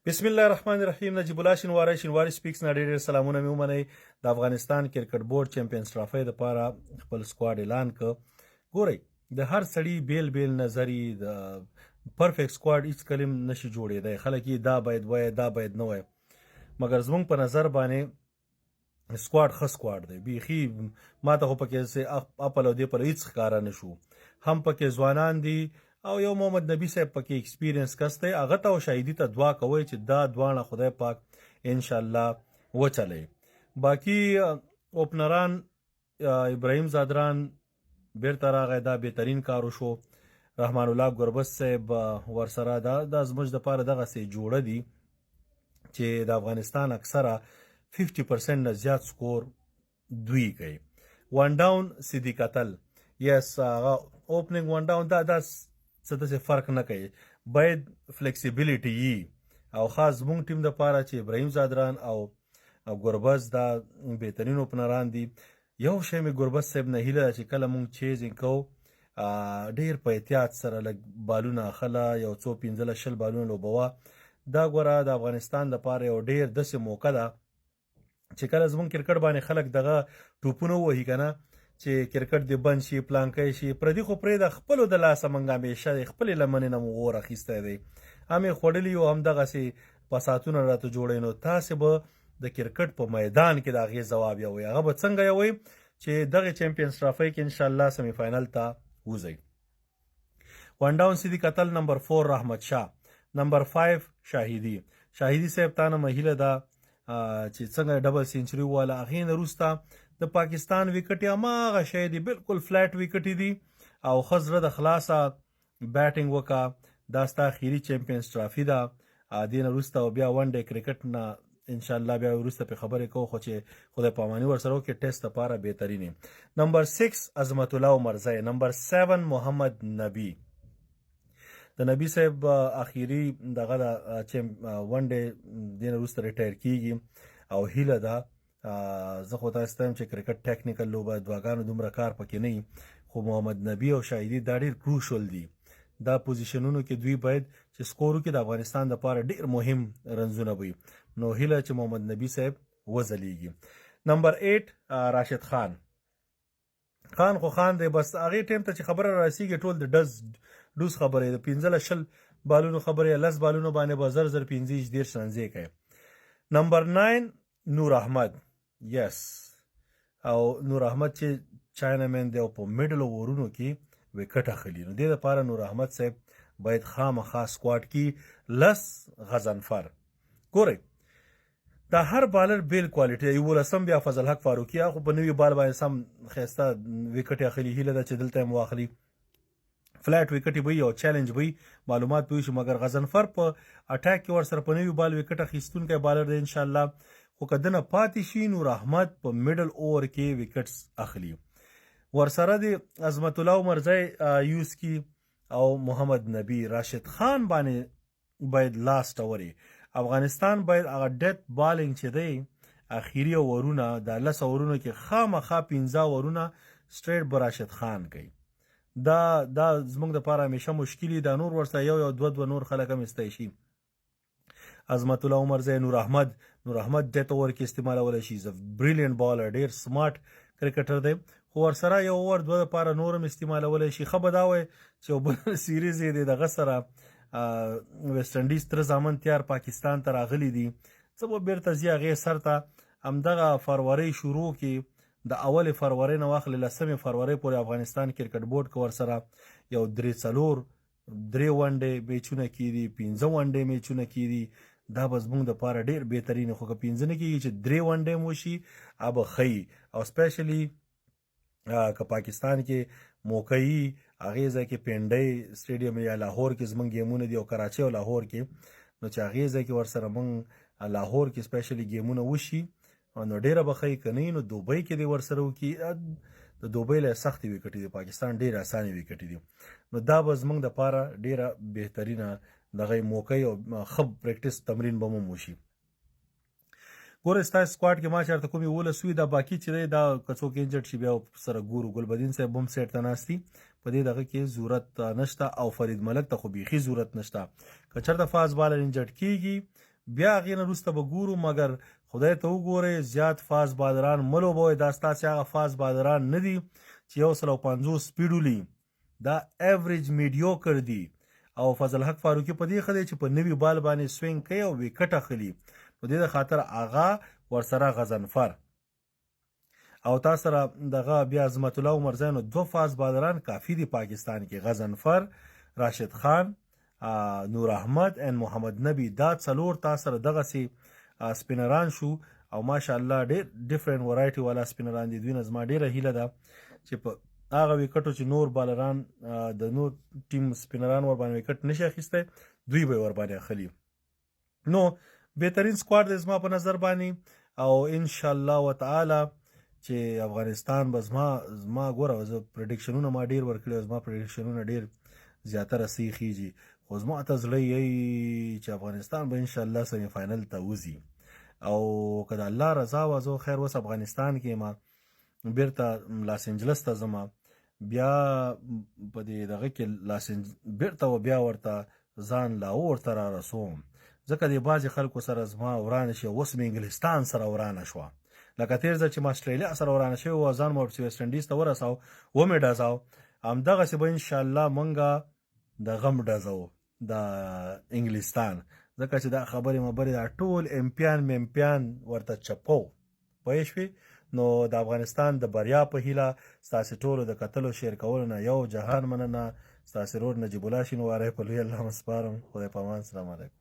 بسم الله الرحمن الرحیم. نجیب الله شینواری سپیکس نه ډېر سلامونه مې ومنئ. د افغانستان کرکټ بورډ چمپیونز ټرافي لپاره خپل سکواډ اعلان ک. ګورئ د هر سړي بیل نظری د پرفیکټ سکواډ هیڅ کلم نشي جوړېدی. خلک یې دا باید وای دا باید نه وای، مګر زمونږ په نظر باندې سکواډ ښه سکواډ دی. بیخي ماته خو پکې اپل او دې پر هیڅ ښکاره نشو. هم پکې ځوانان دي او یو محمد نبی صاحب پکې ایکسپیرینس کس دی. هغه ته او شاهدي ته دعا کوئ چې دا دواړه خدای پاک ان شاء الله وچلئ. باقی اوپنران ابراهیم زادران بیرته راغی، دا بهترین کار وشو. رحمان الله ګربز صاحب ورسره دا زموږ دپاره دغسې جوړه دي چې د افغانستان اکثره 50% نه زیات سکور دوی کوي. ون ډاون صدیق اتل یس هغه اوپننګ ون ډاون دا څه داسې فرق نه کوي، باید فلیکسیبیلیټي وي. او خاص زموږ ټیم دپاره چې ابراهیم زادران او ګربز دا بهترین اوپنران دي. یو شی مې ګربز صاحب نه هیله ده چې کله موږ چیزینګ کوو ډېر په احتیاط سره لږ بالونه اخله، یو څو 15-20 بالونه لوبوه. دا ګوره د افغانستان دپاره یو ډېر داسې موقع ده چې کله زموږ کرکټ باندې خلک دغه ټوپونه ووهي که نه چې کرکټ دې بند شي پلانکی شي، پردي خو پرېږده، خپلو د لاسه موږ همیشه د خپلې لمنې نه مو اور اخیستی دی، هم یې خوړلي یو، هم دغسې فساتونه راته جوړوي. نو تاسې به د کرکټ په میدان کې د هغې ځواب یوئ. هغه به څنګه یوئ چې دغې چمپیونز ټرافۍ کې انشاءالله سمی فاینل ته وځئ. ون ډاون صدیق اتل، نمبر 4 رحمت شاه، نمبر 5 شاهدي صاحب تا نه مې هیله ده چې څنګه ډبل سینچري وواله. هغې نه وروسته د پاکستان وکټې هماغه شی دي، بالکل فلیټ وکټې دي او ښه زړه د خلاصه بیټینګ وکړه. دا ستا اخري چمپیونز ټرافي ده. دې نه وروسته او بیا ون ډے کرکټ نه انشاءالله بیا وروسته پې خبرې کوو، خو چې خدای پاماني ورسره وکړي ټیسټ دپاره بهترین. نمبر 6 عظمت الله عمرزی، نمبر 7 محمد نبی. د نبی صاحب اخیری دغه د ون ډے دې نه وروسته ریټایر کیږي او هیله ده زه خو تاسو ته وایم چې کرکټ ټیکنیکل لوبه دواګانو دومره کار پکې نه وي، خو محمد نبی او شاهدي دا ډېر کروشل دي. دا پوزیشنونو کې دوی باید چې سکور وکړي، د افغانستان دپاره ډېر مهم رنزونه وي. نو هیله چې محمد نبی صاحب وځلیږي. نمبر 8 راشد خان خو خان دی، بس هغې ټیم ته چې خبره راسیږي ټول د ډوز خبرې د 15-20 بالونو خبرې 10 بالونو باندې به زر 15-20 رنزې کوي. نمبر 9 نور احمد، یس، او نور احمد چې چاینا مین دی او په میډل اورونو کې وکټ اخلي. نو دې دپاره نور احمد صاحب باید خامخا سکواډ کې 10 غضنفر. ګورئ دا هر بالر بیل کوالټي، 11 بیا فضل حق فاروقي، خو په نوي بال باندې سم ښایسته وکټ اخلي. هیله ده چې دلته یې واخلي، فلیټ وکټ وي او چیلنج وي، معلومات به وشي. مګر غضنفر په اټاک کې ورسره په نوي بال وکټ اخیستونکی بالر دی انشاءالله. خو که دنه پاتې شي نور احمد په میډل اوور کې وکټس اخلي. ورسره د عظمت الله عمرزی یوز کی او محمد نبی. راشد خان باندې باید لاست اوري. افغانستان باید هغه ډیت بالینګ چې دی اخیری اورونه د 10 اورونو کې خامخا 15 اورونه سټریټ به راشد خان کوي. دا زموږ دپاره همیشه مشکل دی. دا نور ورسره یو دوه نور خلک هم استی شي. عظمت الله عمرزی، نور احمد ډیت اور کې استعمالولی شي. بریلینټ بالر، ډېر سمارټ کرکټر دی، خو ورسره یو اور دوه دپاره نور هم استعمالولی شي. ښه به دا وی چې یو بل سیریز یې دی دغه سره ویسټ انډیز تر زامن تیار پاکستان ته راغلی دي، څه به بیرته ځي هغې سر ته. همدغه فروری شروع کې د اول فروری نه واخلې 10 فروری پورې افغانستان کرکټ بورډ که ورسره یو 3 ون ډے میچونه کیدي، 15 ون ډے میچونه کیدي. دا به زموږ دپاره ډېر بهترین. خو که 15 نه کېږي چې 3 ون ډے مو شي به ښه. او سپیشلی که پاکستان کې موقعي هغې ځای کې پینډۍ سټیډیم یا لاهور کې زموږ گیمونه دي او کراچۍ او لاهور کې، نو چې هغې ځای کې ورسره موږ لاهور کې سپیشلی گیمونه وشي نو ډېره به ښه. که نه نو دوبۍ کې دې ورسره وکړي. د دوبۍ له سختې وکټې دي، پاکستان ډېرې اسانې وکټې دي. نو دا به زموږ دپاره ډېره بهترینه دغه موقع او ښه پریکټس تمرین به مو وشي. ګوره ستاسو سکواډ کې ما چېرته کومې 11 وي، دا باقي چې دی دا که څوک انجرډ شي بیا سره ګورو. ګلبدین صاحب هم سیټ ته ناست دي، په دې دغه کې ضرورت نشته او فرید ملک ته خو بیخي ضرورت نشته. که چېرته فاست بالر انجرډ کېږي بیا هغې نه وروسته به ګورو، مګر خدای ته وګورئ زیات فاست بالران مه لوبوئ. دا ستاسې هغه فاست بالران نه دي چې 150 سپیډ ولي، دا ایوریج میډیوکر دي. او فضل حق فاروقي په دې ښه دی چې په نوي بال باندې سوینګ کوي او وکټ اخلي. نو دې د خاطر هغه ورسره غضنفر او تا سره دغه بیا عظمت الله عمرزی. نو 2 فاست بالران کافي دي پاکستان کې، غضنفر، راشد خان، نور احمد ان محمد نبی. دا 4 تا سره دغسې سپینران شو او ماشاءالله ډېر ډیفرنٹ ورایټي والا سپینران دي. دوی نه زما ډېره هیله ده چې په هغه وکټو چې نور بالران د نور ټیم سپینران ور باندې وکټ نشي اخیستی، دوی به ور باندې اخلي. نو بهترین سکواډ دی زما په نظر باندې او ان شاء الله وتعالی چې افغانستان به زما ګوره زه پریډکشنونه ما ډېر ورکړي او زما پریډکشنونه ډېر زیاتره صحیح خیږي، خو زما ته زړه یی چې افغانستان به ان شاء الله سیمی فاینل ته وځي. او که د الله رضا وه زه خیر اوس افغانستان کې ما بیرته لاس انجلس ته ځم، بیا په دې دغه کې بیرته و بیا ورته ځان لاهور ته را رسوم، ځکه د بعضې خلکو سره زما ورانه شي. اوس مې انګلستان سره ورانه شوه، لکه تېر ځل چې ما اسټرالیا سره ورانه شوې وه، ځان مې ورپسې ویسټ انډیز ته ورساو، ومې ډزاو. همدغسې به انشاءالله مونږه د غم ډزو د انګلستان، ځکه چې دا خبرې مبرې دا ټول امپیان ممپیان ورته چپو پوه شوې. نو د افغانستان د بریا په هیله ستاسې ټولو د کتلو شیر کولو نه یو جهان مننه. ستاسې رور نجیب الله شینواری په لوی الله مسپارم. خدای په امان. سلام علیکم.